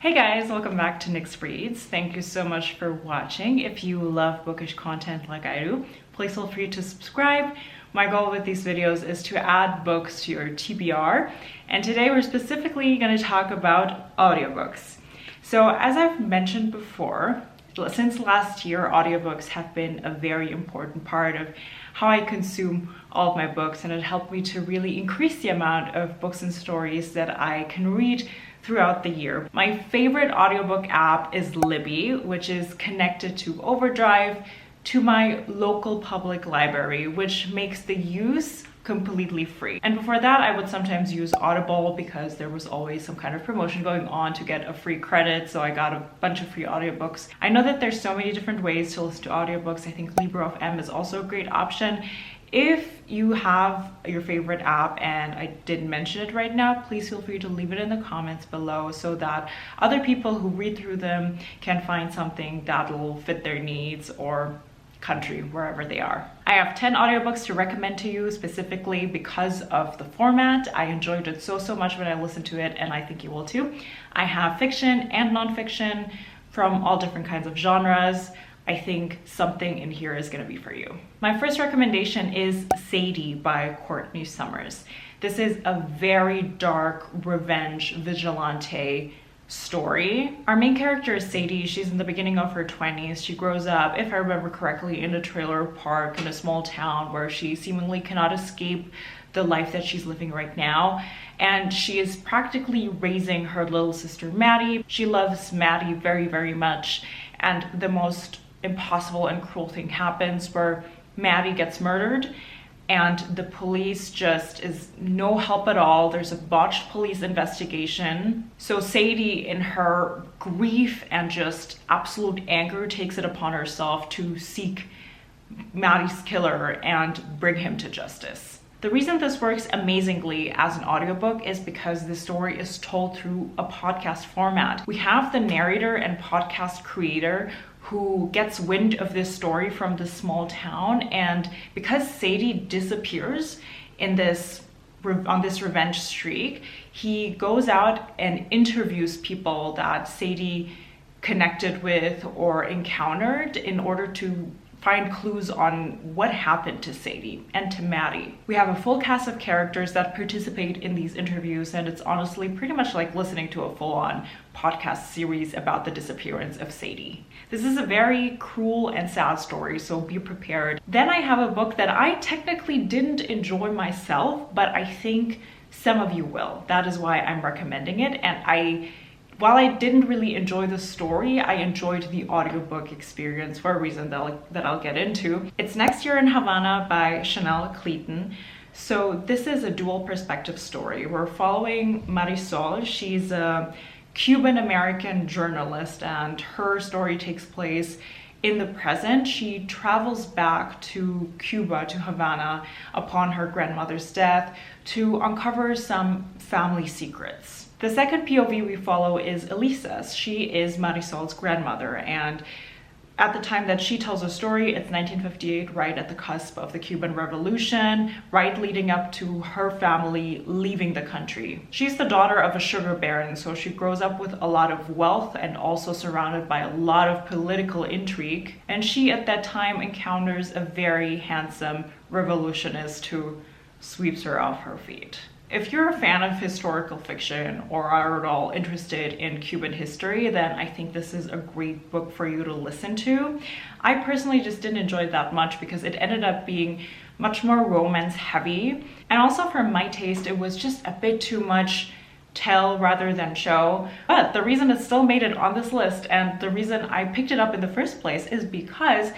Hey guys, welcome back to Nyx Reads. Thank you so much for watching. If you love bookish content like I do, please feel free to subscribe. My goal with these videos is to add books to your TBR, and today we're specifically going to talk about audiobooks. So as I've mentioned before, since last year, audiobooks have been a very important part of how I consume all of my books, and it helped me to really increase the amount of books and stories that I can read throughout the year. My favorite audiobook app is Libby, which is connected to Overdrive, to my local public library, which makes the use completely free. And before that, I would sometimes use Audible because there was always some kind of promotion going on to get a free credit, so I got a bunch of free audiobooks. I know that there's so many different ways to listen to audiobooks. I think Libro.fm is also a great option. If you have your favorite app and I didn't mention it right now, please feel free to leave it in the comments below so that other people who read through them can find something that'll fit their needs or country, wherever they are. I have 10 audiobooks to recommend to you specifically because of the format. I enjoyed it so much when I listened to it, and I think you will too. I have fiction and nonfiction from all different kinds of genres. I think something in here is going to be for you. My first recommendation is Sadie by Courtney Summers. This is a very dark revenge vigilante story. Our main character is Sadie. She's in the beginning of her 20s. She grows up, if I remember correctly, in a trailer park in a small town where she seemingly cannot escape the life that she's living right now. And she is practically raising her little sister Maddie. She loves Maddie very much. And the most impossible and cruel thing happens where Maddie gets murdered, and the police just is no help at all. There's a botched police investigation. So Sadie, in her grief and just absolute anger, takes it upon herself to seek Maddie's killer and bring him to justice. The reason this works amazingly as an audiobook is because the story is told through a podcast format. We have the narrator and podcast creator who gets wind of this story from this small town, and because Sadie disappears on this revenge streak, he goes out and interviews people that Sadie connected with or encountered in order to find clues on what happened to Sadie and to Maddie. We have a full cast of characters that participate in these interviews, and it's honestly pretty much like listening to a full-on podcast series about the disappearance of Sadie. This is a very cruel and sad story, so be prepared. Then I have a book that I technically didn't enjoy myself, but I think some of you will. That is why I'm recommending it, and while I didn't really enjoy the story, I enjoyed the audiobook experience for a reason that I'll get into. It's Next Year in Havana by Clayton. So this is a dual perspective story. We're following Marisol. She's a Cuban-American journalist, and her story takes place in the present. She travels back to Cuba, to Havana, upon her grandmother's death to uncover some family secrets. The second POV we follow is Elisa's. She is Marisol's grandmother, and at the time that she tells her story, it's 1958, right at the cusp of the Cuban Revolution, right leading up to her family leaving the country. She's the daughter of a sugar baron, so she grows up with a lot of wealth and also surrounded by a lot of political intrigue. And she, at that time, encounters a very handsome revolutionist who sweeps her off her feet. If you're a fan of historical fiction or are at all interested in Cuban history, then I think this is a great book for you to listen to. I personally just didn't enjoy it that much because it ended up being much more romance heavy. And also for my taste, it was just a bit too much tell rather than show. But the reason it still made it on this list, and the reason I picked it up in the first place, is because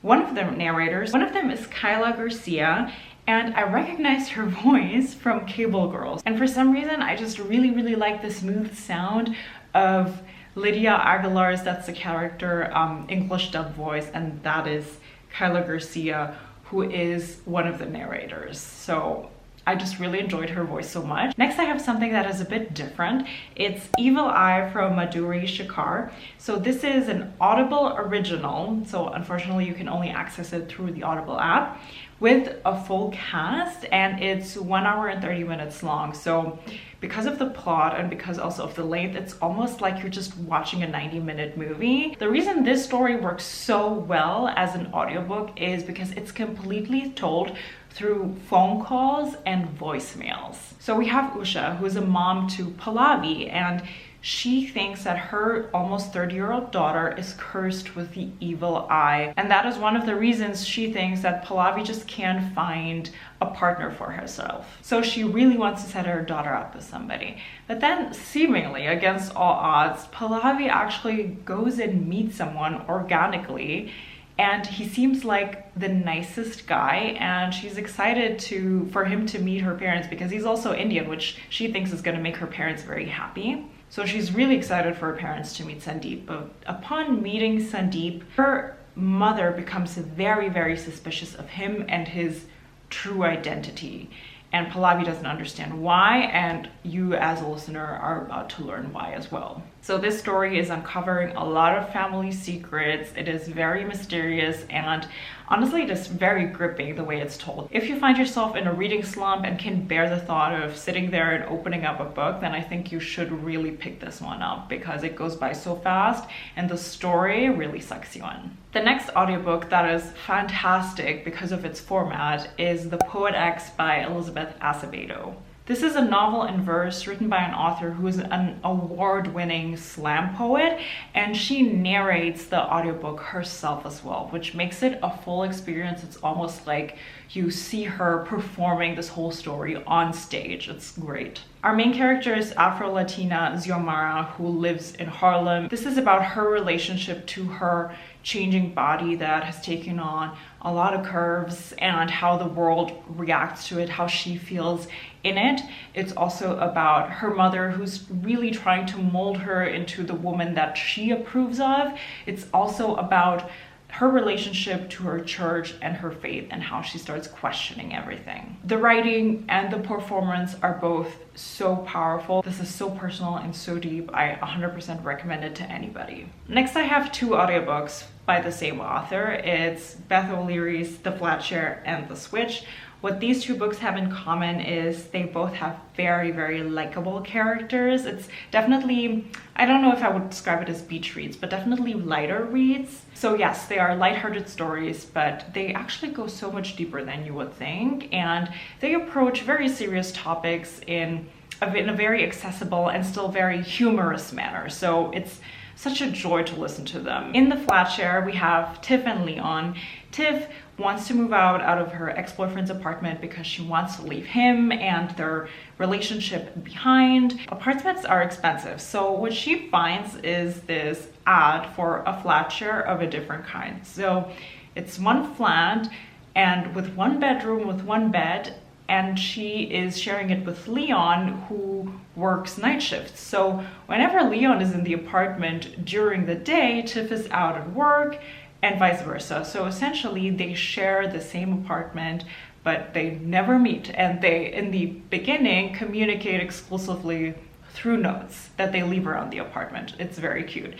one of the narrators, one of them is Kyla Garcia, and I recognized her voice from Cable Girls. And for some reason, I just really like the smooth sound of Lydia Aguilar's, that's the character, English dub voice, and that is Kyla Garcia, who is one of the narrators. So I just really enjoyed her voice so much. Next, I have something that is a bit different. It's Evil Eye from Madhuri Shekar. So this is an Audible original. So unfortunately, you can only access it through the Audible app with a full cast, and it's 1 hour and 30 minutes long. So because of the plot and because also of the length, it's almost like you're just watching a 90-minute movie. The reason this story works so well as an audiobook is because it's completely told through phone calls and voicemails. So we have Usha, who is a mom to Pallavi, and she thinks that her almost 30-year-old daughter is cursed with the evil eye. And that is one of the reasons she thinks that Pallavi just can't find a partner for herself. So she really wants to set her daughter up with somebody. But then, seemingly against all odds, Pallavi actually goes and meets someone organically, and he seems like the nicest guy, and she's excited for him to meet her parents because he's also Indian, which she thinks is going to make her parents very happy. So she's really excited for her parents to meet Sandeep. But upon meeting Sandeep, her mother becomes very, very suspicious of him and his true identity. And Pallavi doesn't understand why, and you as a listener are about to learn why as well. So this story is uncovering a lot of family secrets. It is very mysterious, and honestly, it is very gripping the way it's told. If you find yourself in a reading slump and can bear the thought of sitting there and opening up a book, then I think you should really pick this one up because it goes by so fast and the story really sucks you in. The next audiobook that is fantastic because of its format is The Poet X by Elizabeth Acevedo. This is a novel in verse written by an author who is an award-winning slam poet, and she narrates the audiobook herself as well, which makes it a full experience. It's almost like you see her performing this whole story on stage. It's great. Our main character is Afro-Latina Xiomara, who lives in Harlem. This is about her relationship to her changing body that has taken on a lot of curves and how the world reacts to it, how she feels in it. It's also about her mother, who's really trying to mold her into the woman that she approves of. It's also about her relationship to her church and her faith and how she starts questioning everything. The writing and the performance are both so powerful. This is so personal and so deep. I 100% recommend it to anybody. Next, I have 2 audiobooks by the same author. It's Beth OLeary's The Flatshare and The Switch. What these 2 books have in common is they both have very, very likable characters. It's definitely, I don't know if I would describe it as beach reads, but definitely lighter reads. So yes, they are lighthearted stories, but they actually go so much deeper than you would think. And they approach very serious topics in a very accessible and still very humorous manner. So it's such a joy to listen to them. In The Flatshare, we have Tiff and Leon. Tiff wants to move out of her ex-boyfriend's apartment because she wants to leave him and their relationship behind. Apartments are expensive, so what she finds is this ad for a flat share of a different kind. So it's one flat and with 1 bedroom with 1 bed, and she is sharing it with Leon, who works night shifts. So whenever Leon is in the apartment during the day, Tiff is out at work and vice versa. So essentially they share the same apartment, but they never meet. And they, in the beginning, communicate exclusively through notes that they leave around the apartment. It's very cute.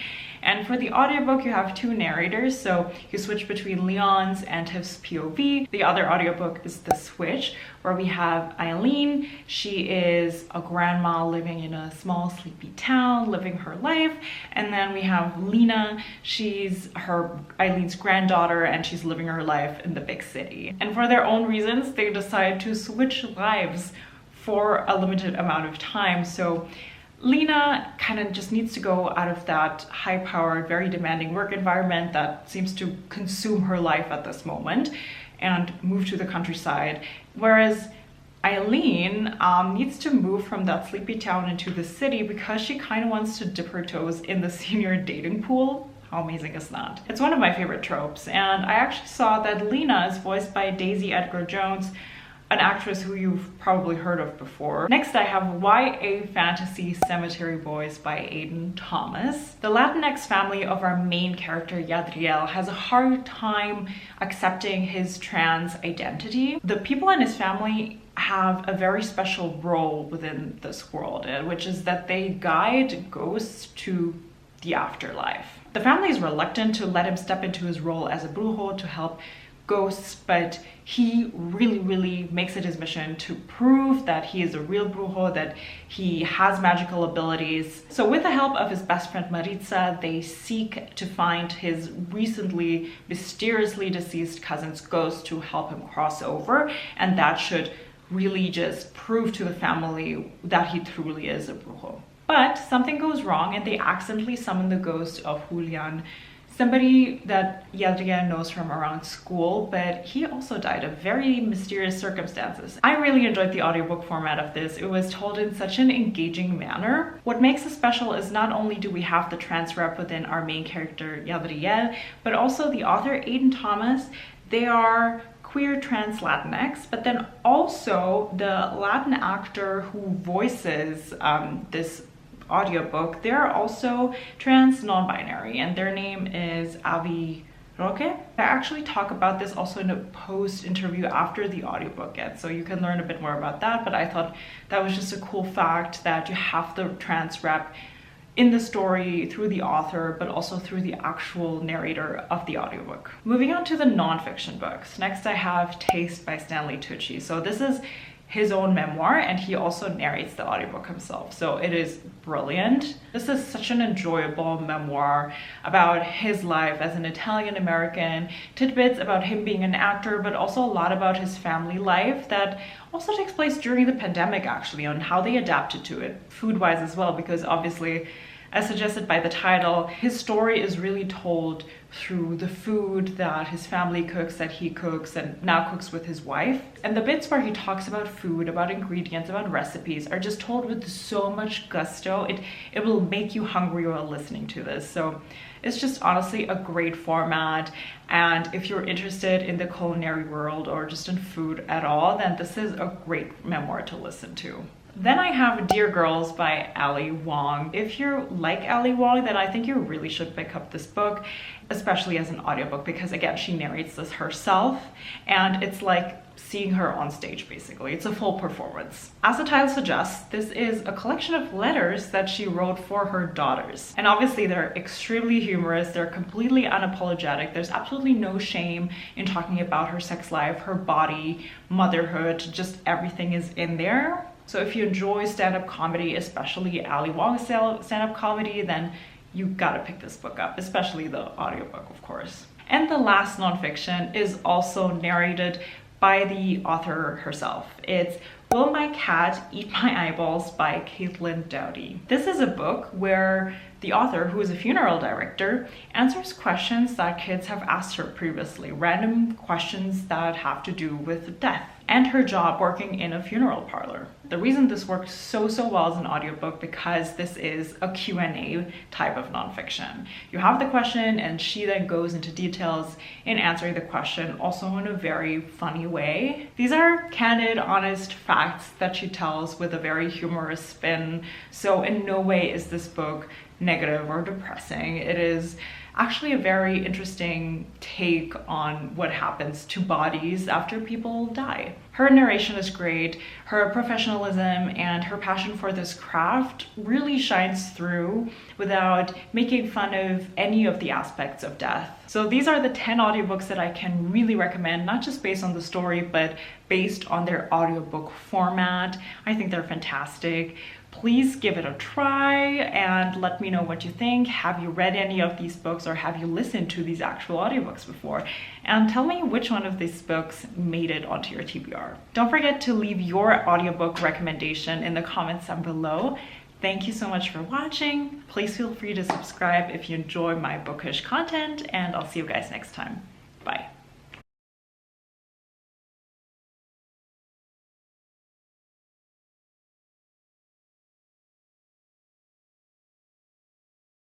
And for the audiobook, you have 2 narrators, so you switch between Leon's and Tiff's POV. The other audiobook is The Switch, where we have Eileen. She is a grandma living in a small, sleepy town, living her life. And then we have Lena. She's Eileen's granddaughter, and she's living her life in the big city. And for their own reasons, they decide to switch lives for a limited amount of time. So Lena kind of just needs to go out of that high-powered, very demanding work environment that seems to consume her life at this moment and move to the countryside. Whereas Eileen needs to move from that sleepy town into the city because she kind of wants to dip her toes in the senior dating pool. How amazing is that? It's one of my favorite tropes, and I actually saw that Lena is voiced by Daisy Edgar-Jones, an actress who you've probably heard of before. Next, I have YA Fantasy Cemetery Boys by Aiden Thomas. The Latinx family of our main character, Yadriel, has a hard time accepting his trans identity. The people in his family have a very special role within this world, which is that they guide ghosts to the afterlife. The family is reluctant to let him step into his role as a brujo to help ghosts, but he really makes it his mission to prove that he is a real brujo, that he has magical abilities. So with the help of his best friend Maritza, they seek to find his recently mysteriously deceased cousin's ghost to help him cross over, and that should really just prove to the family that he truly is a brujo. But something goes wrong and they accidentally summon the ghost of Julian, somebody that Yadria knows from around school, but he also died of very mysterious circumstances. I really enjoyed the audiobook format of this. It was told in such an engaging manner. What makes it special is not only do we have the trans rep within our main character Yadriel, but also the author Aiden Thomas. They are queer trans Latinx, but then also the Latin actor who voices this audiobook, they're also trans non-binary, and their name is Avi Roque. I actually talk about this also in a post interview after the audiobook ends, so you can learn a bit more about that, but I thought that was just a cool fact that you have the trans rep in the story through the author, but also through the actual narrator of the audiobook. Moving on to the non-fiction books. Next I have Taste by Stanley Tucci. So this is his own memoir, and he also narrates the audiobook himself, so it is brilliant. This is such an enjoyable memoir about his life as an Italian American, tidbits about him being an actor, but also a lot about his family life that also takes place during the pandemic, actually, on how they adapted to it, food-wise as well, because obviously, as suggested by the title, his story is really told through the food that his family cooks, that he cooks and now cooks with his wife. And the bits where he talks about food, about ingredients, about recipes are just told with so much gusto. It will make you hungry while listening to this. So it's just honestly a great format. And if you're interested in the culinary world or just in food at all, then this is a great memoir to listen to. Then I have Dear Girls by Ali Wong. If you're like Ali Wong, then I think you really should pick up this book, especially as an audiobook, because again, she narrates this herself and it's like seeing her on stage basically. It's a full performance. As the title suggests, this is a collection of letters that she wrote for her daughters. And obviously they're extremely humorous, they're completely unapologetic, there's absolutely no shame in talking about her sex life, her body, motherhood, just everything is in there. So if you enjoy stand-up comedy, especially Ali Wong's stand-up comedy, then you gotta pick this book up, especially the audiobook, of course. And the last nonfiction is also narrated by the author herself. It's Will My Cat Eat My Eyeballs by Caitlyn Dowdy. This is a book where the author, who is a funeral director, answers questions that kids have asked her previously, random questions that have to do with death and her job working in a funeral parlor. The reason this works so well as an audiobook because this is a Q&A type of nonfiction. You have the question and she then goes into details in answering the question, also in a very funny way. These are candid, honest facts that she tells with a very humorous spin. So in no way is this book negative or depressing. It is actually a very interesting take on what happens to bodies after people die. Her narration is great. Her professionalism and her passion for this craft really shines through without making fun of any of the aspects of death. So these are the 10 audiobooks that I can really recommend, not just based on the story, but based on their audiobook format. I think they're fantastic. Please give it a try and let me know what you think. Have you read any of these books or have you listened to these actual audiobooks before? And tell me which one of these books made it onto your TBR. Don't forget to leave your audiobook recommendation in the comments down below. Thank you so much for watching. Please feel free to subscribe if you enjoy my bookish content, and I'll see you guys next time. Bye.